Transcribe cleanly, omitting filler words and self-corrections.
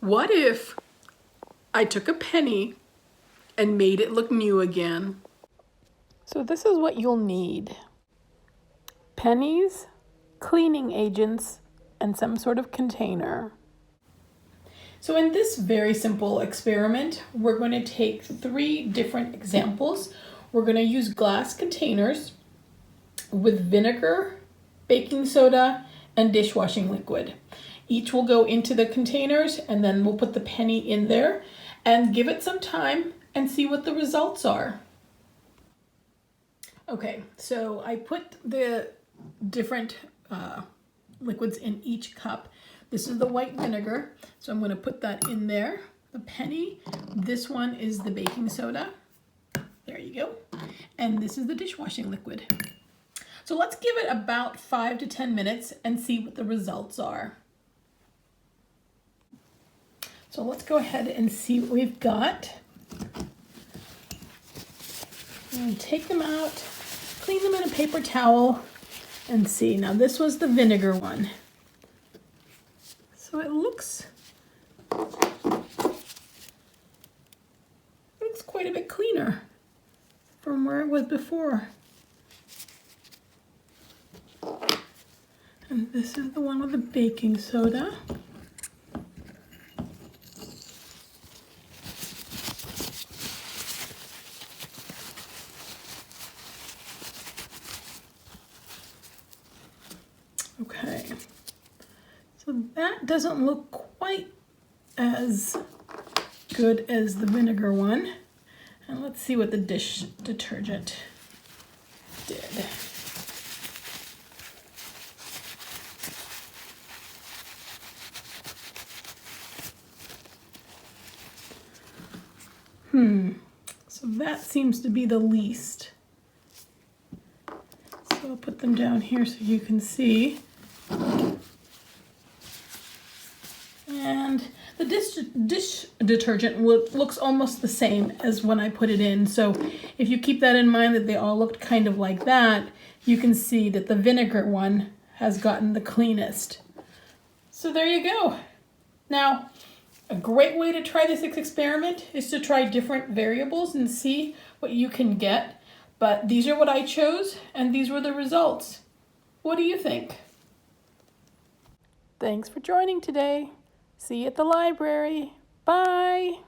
What if I took a penny and made it look new again? So this is what you'll need. Pennies, cleaning agents, and some sort of container. So in this very simple experiment, we're going to take 3 different examples. We're going to use glass containers with vinegar, baking soda, and dishwashing liquid. Each will go into the containers, and then we'll put the penny in there and give it some time and see what the results are. Okay, so I put the different liquids in each cup. This is the white vinegar, so I'm going to put that in there. The penny, this one is the baking soda. There you go. And this is the dishwashing liquid. So let's give it about 5 to 10 minutes and see what the results are. So let's go ahead and see what we've got. And take them out, clean them in a paper towel, and see. Now this was the vinegar one. So it looks quite a bit cleaner from where it was before. And this is the one with the baking soda. Okay, so that doesn't look quite as good as the vinegar one. And let's see what the dish detergent did. So that seems to be the least. So I'll put them down here so you can see. And the dish detergent looks almost the same as when I put it in. So if you keep that in mind, that they all looked kind of like that, you can see that the vinegar one has gotten the cleanest. So there you go. Now, a great way to try this experiment is to try different variables and see what you can get. But these are what I chose, and these were the results. What do you think? Thanks for joining today. See you at the library. Bye.